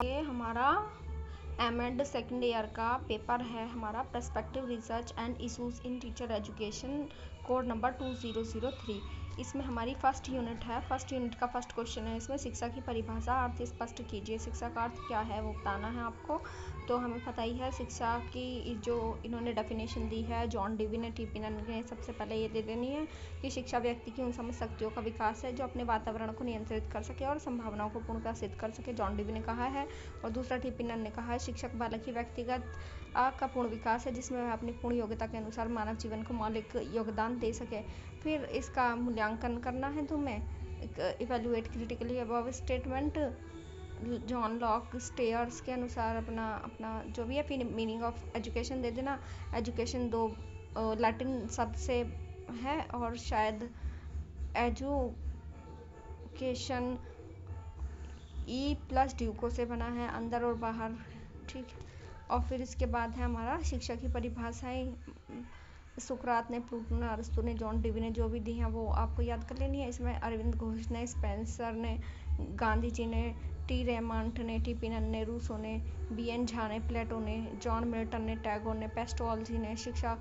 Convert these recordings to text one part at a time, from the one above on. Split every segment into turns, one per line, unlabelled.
ये हमारा M.Ed second year का पेपर है, हमारा perspective research and issues in teacher education, code number 2003। इसमें हमारी फर्स्ट यूनिट है। फर्स्ट यूनिट का फर्स्ट क्वेश्चन है। इसमें शिक्षा की परिभाषा अर्थ स्पष्ट कीजिए। शिक्षा का अर्थ क्या है वो बताना है आपको। तो हमें पता ही है शिक्षा की जो इन्होंने डेफिनेशन दी है, जॉन डेवी ने, टीपिनन ने सबसे पहले ये दे देनी है कि शिक्षा व्यक्ति की उन समझ शक्तियों का विकास है जो अपने वातावरण को नियंत्रित कर सके और संभावनाओं को पूर्णतः सिद्ध कर सके, जॉन डेवी ने कहा है। और दूसरा टीपिनन ने कहा है शिक्षक बालक की व्यक्तिगत का पूर्ण विकास है जिसमें वह अपनी पूर्ण योग्यता के अनुसार मानव जीवन को मौलिक योगदान दे सके। फिर इसका मूल्यांकन करना है तुम्हें। Evaluate critically above statement. John Locke stairs के अनुसार अपना जो भी है फिर मीनिंग ऑफ एजुकेशन दे देना। एजुकेशन दो लैटिन शब्द से है और शायद एजुकेशन ई प्लस ड्यूको से बना है, अंदर और बाहर, ठीक। और फिर इसके बाद है हमारा शिक्षा की परिभाषाएं। सुकरात ने, प्लूटो ने, अरस्तु ने, जॉन डेवी ने जो भी दी हैं वो आपको याद कर लेनी है। इसमें अरविंद घोष ने, स्पेंसर ने, गांधी जी ने, टी रेमांड ने, टीपिनन ने, रूसो ने, बी.एन. झा ने, प्लेटो ने, जॉन मिल्टन ने, टैगोर ने, पेस्टोलजी ने। शिक्षा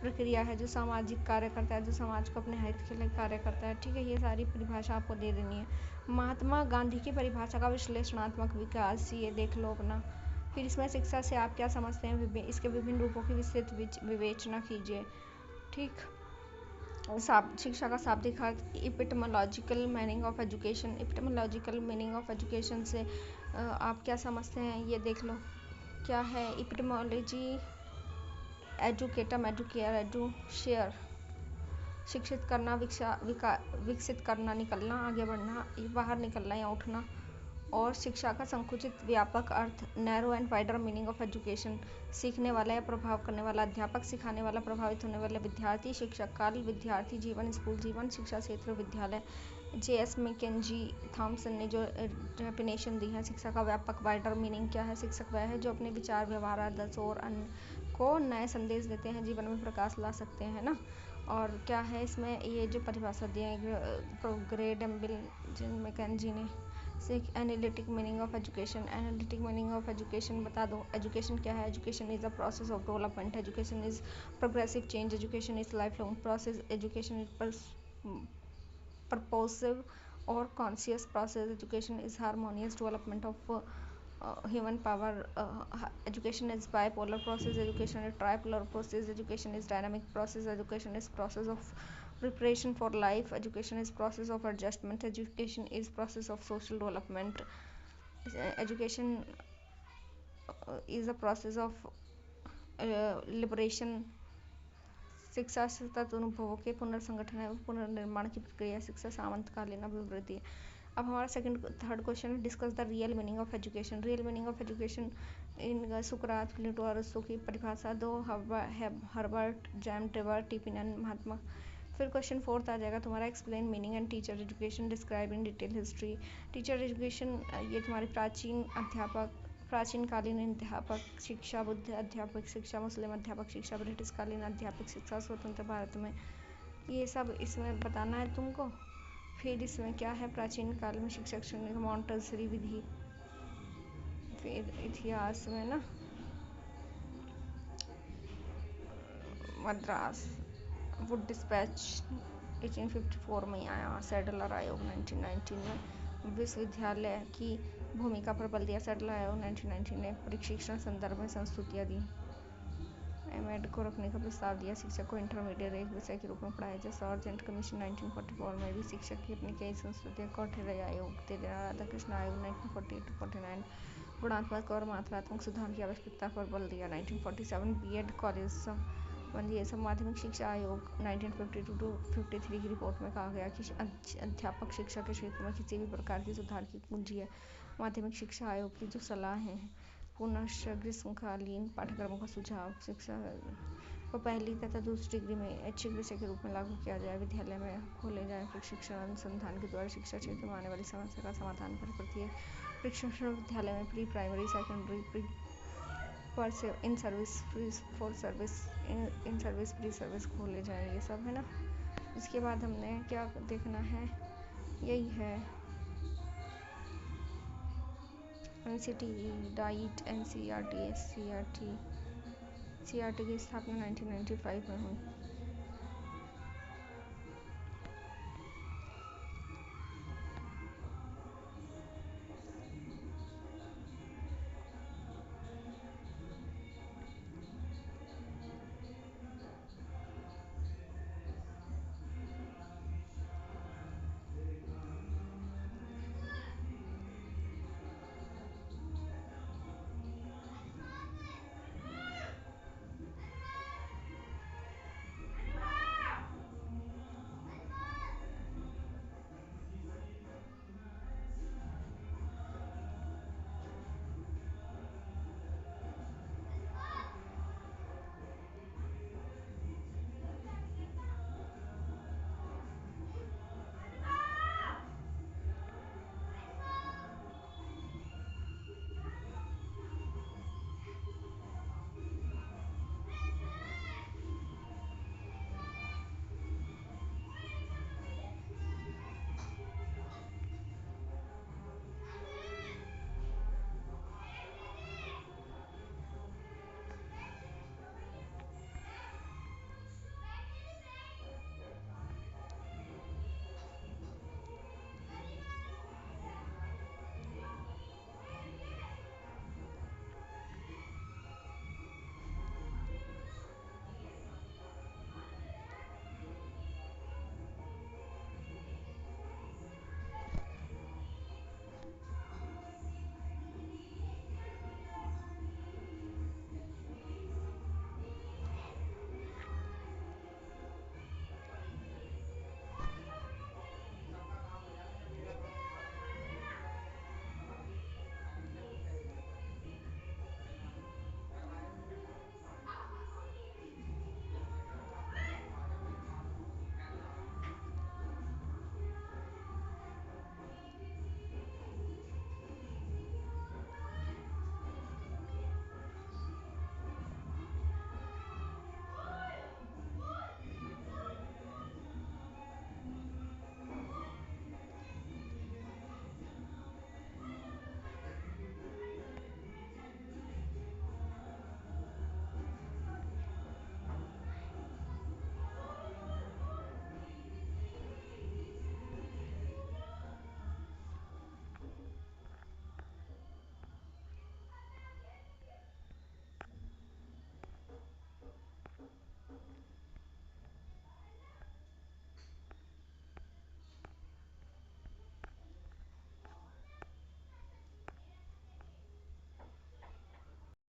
प्रक्रिया है जो सामाजिक कार्य करता है, जो समाज को अपने हित के लिए कार्य करता है, ठीक है। ये सारी परिभाषा आपको दे देनी है। महात्मा गांधी की परिभाषा का विश्लेषणात्मक विकास, ये देख लो अपना। फिर इसमें शिक्षा से आप क्या समझते हैं, इसके विभिन्न रूपों की विस्तृत विवेचना कीजिए, ठीक। शिक्षा का शाब्दिक अर्थ, etymological meaning of education. Etymological meaning of education से आप क्या समझते हैं ये देख लो। क्या है इपिटमोलॉजी? एजुकेटम, एजुकेयर, एजुशेयर। शिक्षित करना, विकसित करना, निकलना, आगे बढ़ना, बाहर निकलना या उठना। और शिक्षा का संकुचित व्यापक अर्थ, narrow and wider meaning of education. सीखने वाला या प्रभाव करने वाला अध्यापक, सिखाने वाला, प्रभावित होने वाले विद्यार्थी। शिक्षक काल, विद्यार्थी जीवन, स्कूल जीवन, शिक्षा क्षेत्र, विद्यालय। जे.एस. मैकेंजी थॉमसन ने जो डेफिनेशन दी है शिक्षा का व्यापक वाइडर मीनिंग क्या है, शिक्षक वह है जो अपने विचार, व्यवहार, आदर्शों और अन्य को नए संदेश देते हैं, जीवन में प्रकाश ला सकते हैं ना। और क्या है इसमें ये जो परिभाषा दी है ग्रेड एम्बिल मैकेंजी ने। Analytic meaning of education. Analytic meaning of education बता दो। एजुकेशन क्या है? Education is a process of development. Education is progressive change. Education is life long process. Education is purposive or conscious process. Education is harmonious development of human power. Education is bipolar process. Education is tripolar process. Education is dynamic process. Education is process of preparation for life. Education is process of adjustment. Education is process of social development. Education is a process of liberation. शिक्षा सतत अनुभवों के पुनर्संगठन एवं पुनर्निर्माण की प्रक्रिया। शिक्षा सामंतकालीन अभिवृद्धि है। अब हमारा थर्ड क्वेश्चन है, discuss the real meaning of education. Real meaning of education in सुकरात, प्लेटो, अरस्तु की परिभाषा दो। हर्बर्ट, जैम, ट्रेवर, टीपिनन, महात्मा। फिर क्वेश्चन फोर्थ आ जाएगा तुम्हारा, explain meaning and teacher education, describe in detail history. Teacher education ये तुम्हारी प्राचीनकालीन अध्यापक शिक्षा, बुद्ध अध्यापक शिक्षा, मुस्लिम अध्यापक शिक्षा, ब्रिटिशकालीन अध्यापक शिक्षा, स्वतंत्र भारत में, ये सब इसमें बताना है तुमको। फिर इसमें क्या है, प्राचीन काल में शिक्षक श्रेणी मॉन्टेसरी विधि। फिर इतिहास में ना मद्रास वुड डिस्पैच 1854 में आया। सैडलर आयोग 1919 में। विश्वविद्यालय की भूमिका पर बल दिया। सैडलर आयोग 1919 ने प्रशिक्षण संदर्भ में संस्तुतियाँ दी। एम.एड को रखने का प्रस्ताव दिया। शिक्षक को इंटरमीडिएट एक विषय के रूप में पढ़ाया जाए। सार्जेंट कमीशन 1944 में भी शिक्षक की अपनी कई संस्तुतियाँ। कौटिल्य आयोग दे देना। राधाकृष्ण आयोग 1948-49 गुणात्मक और मात्रात्मक सुधार की आवश्यकता पर बल दिया। 1947 बी.एड कॉलेज संबंधी ये सब। माध्यमिक शिक्षा आयोग 1952-53 की रिपोर्ट में कहा गया कि अध्यापक शिक्षा के क्षेत्र में किसी भी प्रकार की सुधार की कुंजी है। माध्यमिक शिक्षा आयोग की जो सलाहें हैं, पुनश्च ग्रीष्मकालीन पाठ्यक्रमों का सुझाव, शिक्षा को पहली तथा दूसरी डिग्री में ऐच्छिक विषय के रूप में लागू किया जाए। विद्यालय में खोले जाए प्रशिक्षण अनुसंधान के द्वारा शिक्षा क्षेत्र में आने वाली समस्या का समाधान कर प्रत्येक प्रशिक्षण विद्यालय में pre primary, secondary, in service, pre service खोले जाए। ये सब है ना। इसके बाद हमने क्या देखना है, यही है NCT diet NCERT SCERT CERT की स्थापना 1995 में हुई।